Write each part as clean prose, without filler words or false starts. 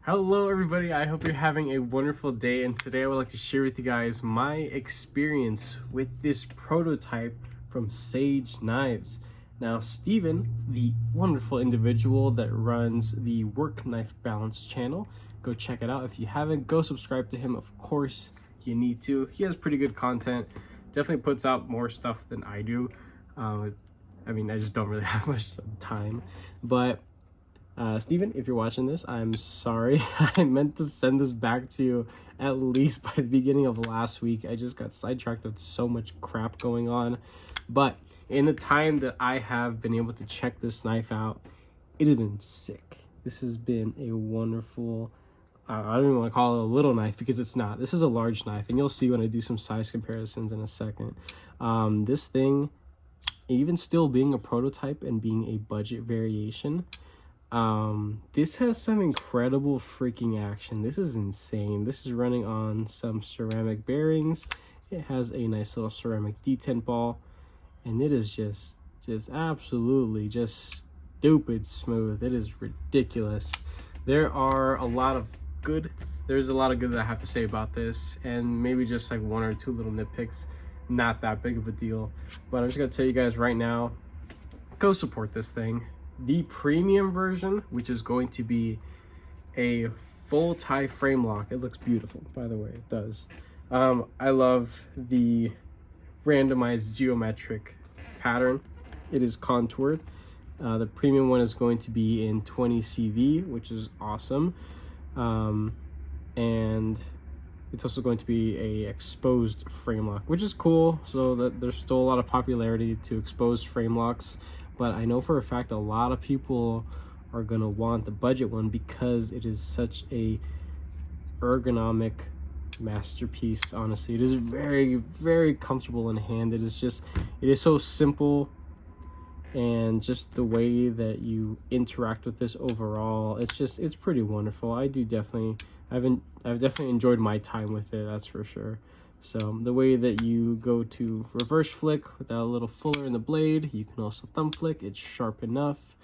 Hello everybody, I hope you're having a wonderful day, and today I would like to share with you guys my experience with this prototype from Saje Knives. Now Steven, the wonderful individual that runs the Work Knife Balance channel, go check it out. If you haven't, go subscribe to him. Of course you need to. He has pretty good content, definitely puts out more stuff than I do. I just don't really have much time, but Steven, if you're watching this, I'm sorry. I meant to send this back to you at least by the beginning of last week. I just got sidetracked with so much crap going on. But in the time that I have been able to check this knife out, it has been sick. This has been a wonderful, I don't even want to call it a little knife because it's not. This is a large knife, and you'll see when I do some size comparisons in a second. This thing, even still being a prototype and being a budget variation, this has some incredible freaking action. This is insane. This is running on some ceramic bearings. It has a nice little ceramic detent ball, and it is just absolutely just stupid smooth. It is ridiculous. There's a lot of good that I have to say about this, and maybe just like one or two little nitpicks. Not that big of a deal, but I'm just gonna tell you guys right now, go support this thing. The premium version, which is going to be a full tie frame lock. It looks beautiful, by the way, it does. I love the randomized geometric pattern. It is contoured. The premium one is going to be in 20 CV, which is awesome. And it's also going to be a exposed frame lock, which is cool. So that there's still a lot of popularity to exposed frame locks. But I know for a fact a lot of people are going to want the budget one because it is such a ergonomic masterpiece. Honestly, it is very, very comfortable in hand. It is so simple, and just the way that you interact with this overall, it's pretty wonderful. I've definitely enjoyed my time with it, that's for sure. So the way that you go to reverse flick without a little fuller in the blade, you can also thumb flick. It's sharp enough.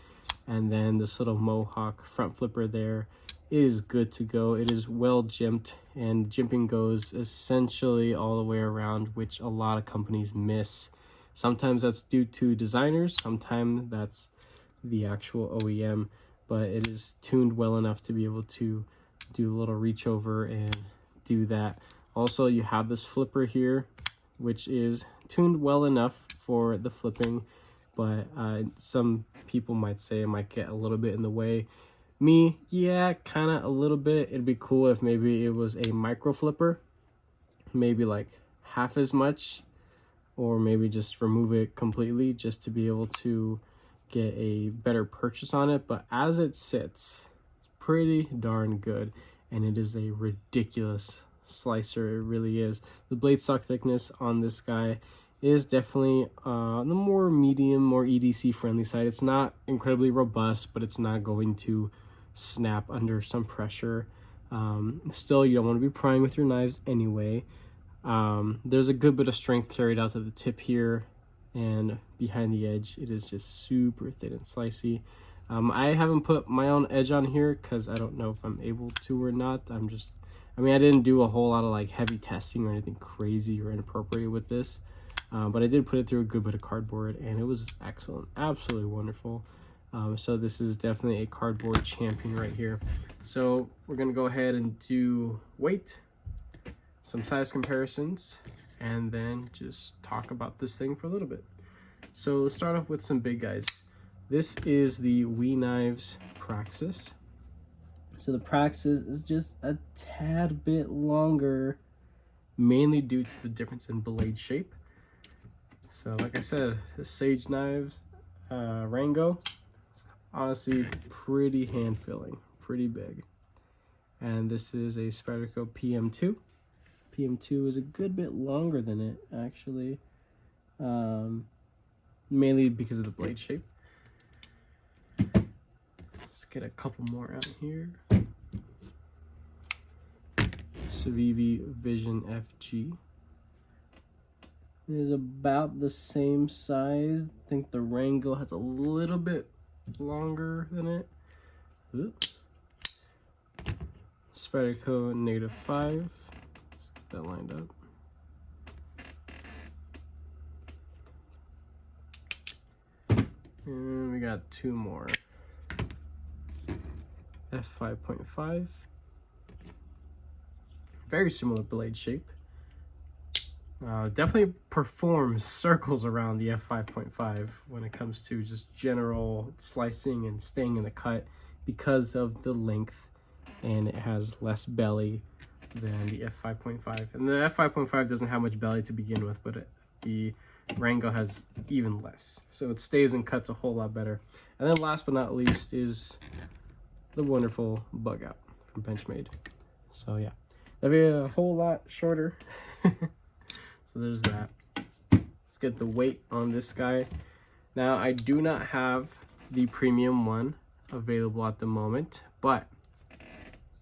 And then this little mohawk front flipper there, it is good to go. It is well jimped, and jimping goes essentially all the way around, which a lot of companies miss. Sometimes that's due to designers, sometimes that's the actual OEM, but it is tuned well enough to be able to do a little reach over and do that. Also, you have this flipper here, which is tuned well enough for the flipping, but some people might say it might get a little bit in the way. Me, yeah, kind of a little bit. It'd be cool if maybe it was a micro flipper, maybe like half as much, or maybe just remove it completely just to be able to get a better purchase on it. But as it sits, it's pretty darn good, and it is a ridiculous slicer. It really is. The blade stock thickness on this guy is definitely the more medium, more EDC friendly side. It's not incredibly robust, but it's not going to snap under some pressure. Still, you don't want to be prying with your knives anyway. There's a good bit of strength carried out to the tip here, and behind the edge it is just super thin and slicey. I haven't put my own edge on here because I don't know if I'm able to or not. I didn't do a whole lot of like heavy testing or anything crazy or inappropriate with this, but I did put it through a good bit of cardboard, and it was excellent, absolutely wonderful. So this is definitely a cardboard champion right here. So we're gonna go ahead and do weight, some size comparisons, and then just talk about this thing for a little bit. So let's start off with some big guys. This is the WE Knives Praxis. So the Praxis is just a tad bit longer, mainly due to the difference in blade shape. So like I said, the Saje Knives Rango, it's honestly pretty hand filling, pretty big. And this is a Spyderco PM2. PM2 is a good bit longer than it, actually, mainly because of the blade shape. Let's get a couple more out here. Civivi Vision FG. It is about the same size. I think the Rango has a little bit longer than it. Oops. Spyderco -5. Let's get that lined up. And we got 2 more. F5.5. Very similar blade shape. Definitely performs circles around the F5.5 when it comes to just general slicing and staying in the cut because of the length, and it has less belly than the F5.5. And the F5.5 doesn't have much belly to begin with, but the Rango has even less. So it stays and cuts a whole lot better. And then last but not least is the wonderful Bug Out from Benchmade. So yeah, that'd be a whole lot shorter. So there's that. Let's get the weight on this guy. Now, I do not have the premium one available at the moment, but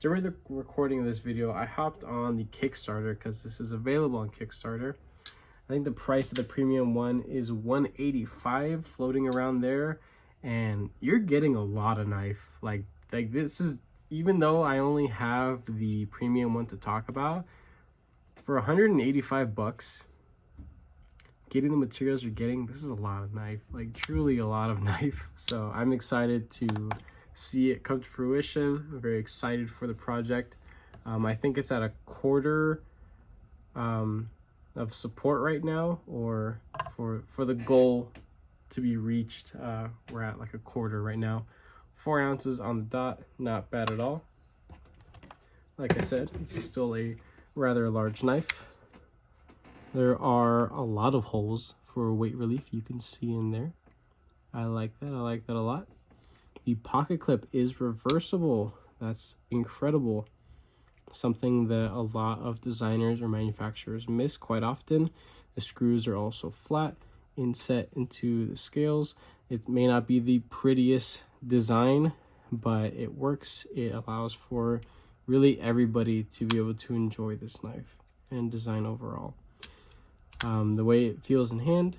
during the recording of this video, I hopped on the Kickstarter because this is available on Kickstarter. I think the price of the premium one is $185, floating around there, and you're getting a lot of knife. Like this is, even though I only have the premium one to talk about, for 185 bucks, getting the materials you're getting, this is a lot of knife, like truly a lot of knife. So I'm excited to see it come to fruition. I'm very excited for the project. I think it's at a quarter of support right now, or for the goal to be reached. We're at like a quarter right now. 4 ounces on the dot, not bad at all. Like I said, this is still a rather large knife. There are a lot of holes for weight relief, you can see in there. I like that. I like that a lot. The pocket clip is reversible. That's incredible. Something that a lot of designers or manufacturers miss quite often. The screws are also flat, inset into the scales. It may not be the prettiest design, but it works. It allows for really everybody to be able to enjoy this knife and design overall. The way it feels in hand,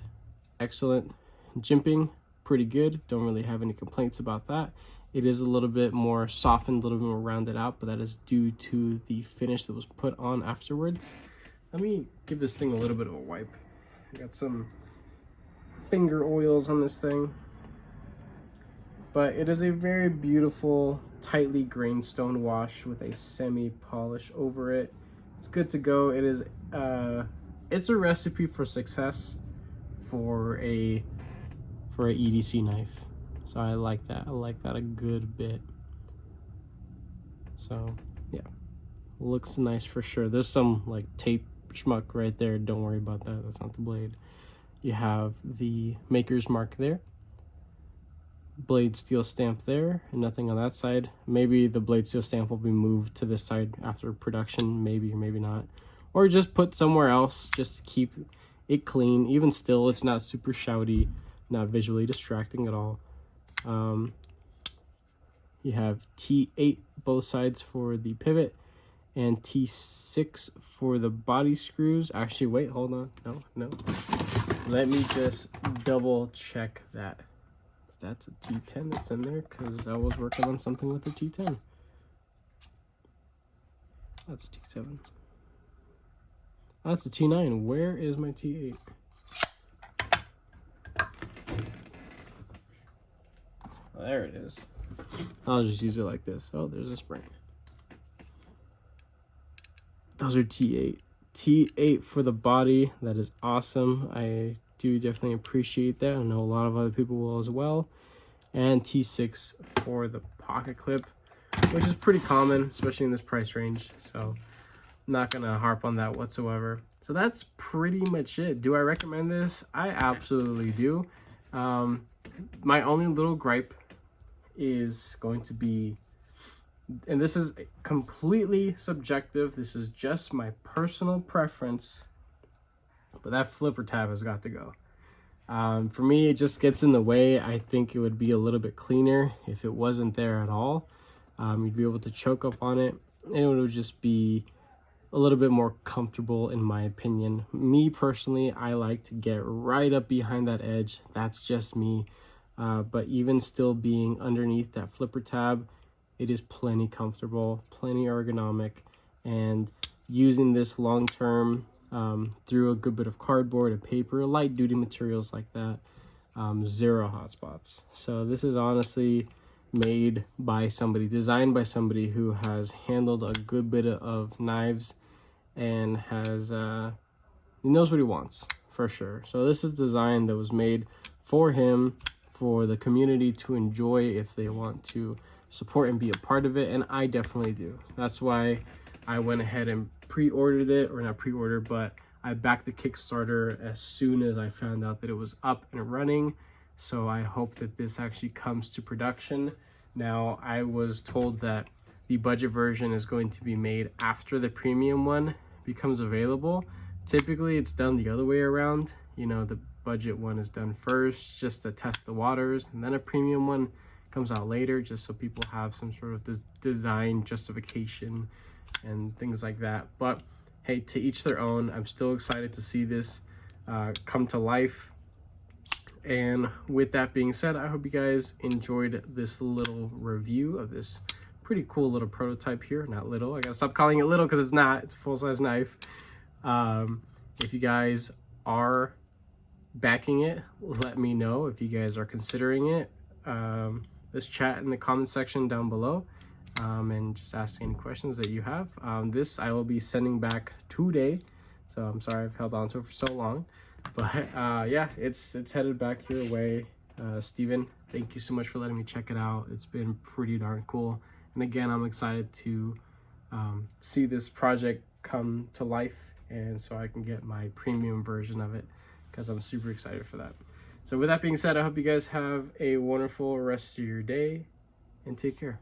excellent. Jimping, pretty good. Don't really have any complaints about that. It is a little bit more softened, a little bit more rounded out, but that is due to the finish that was put on afterwards. Let me give this thing a little bit of a wipe. I got some finger oils on this thing. But it is a very beautiful, tightly grained stone wash with a semi-polish over it. It's good to go. It is it's a recipe for success for a EDC knife. So I like that. I like that a good bit. So yeah, looks nice for sure. There's some like tape schmuck right there. Don't worry about that. That's not the blade. You have the maker's mark there. Blade steel stamp there, and nothing on that side. Maybe the blade steel stamp will be moved to this side after production, maybe or maybe not, or just put somewhere else just to keep it clean. Even still, it's not super shouty, not visually distracting at all. You have T8 both sides for the pivot and T6 for the body screws. Actually, wait, hold on. No. Let me just double check that. That's a T10 that's in there, because I was working on something with a T10. That's a T7. That's a T9. Where is my T8? Oh, there it is. I'll just use it like this. Oh, there's a spring. Those are T8. T8 for the body. That is awesome. I do definitely appreciate that. I know a lot of other people will as well. And T6 for the pocket clip, which is pretty common, especially in this price range. So I'm not gonna harp on that whatsoever. So that's pretty much it. Do I recommend this? I absolutely do. My only little gripe is going to be, and this is completely subjective, this is just my personal preference, but that flipper tab has got to go. For me, it just gets in the way. I think it would be a little bit cleaner if it wasn't there at all. You'd be able to choke up on it, and it would just be a little bit more comfortable in my opinion. Me personally, I like to get right up behind that edge. That's just me. But even still being underneath that flipper tab, it is plenty comfortable, plenty ergonomic, and using this long term through a good bit of cardboard and paper, light duty materials like that, zero hotspots. So this is honestly made by somebody, designed by somebody who has handled a good bit of knives and has he knows what he wants for sure. So this is design that was made for him, for the community to enjoy if they want to support and be a part of it, and I definitely do. That's why I went ahead and pre-ordered it, or not pre-ordered, but I backed the Kickstarter as soon as I found out that it was up and running. So I hope that this actually comes to production. Now, I was told that the budget version is going to be made after the premium one becomes available. Typically, it's done the other way around. You know, the budget one is done first just to test the waters, and then a premium one comes out later just so people have some sort of design justification and things like that. But hey, to each their own. I'm still excited to see this come to life. And with that being said, I hope you guys enjoyed this little review of this pretty cool little prototype here. Not little, I gotta stop calling it little because it's not. It's a full-size knife. If you guys are backing it, let me know. If you guys are considering it, let's chat in the comment section down below, and just ask any questions that you have. This I will be sending back today, so I'm sorry I've held on to it for so long, but yeah, it's headed back your way. Steven, thank you so much for letting me check it out. It's been pretty darn cool, and again, I'm excited to see this project come to life, and so I can get my premium version of it, because I'm super excited for that. So with that being said, I hope you guys have a wonderful rest of your day, and take care.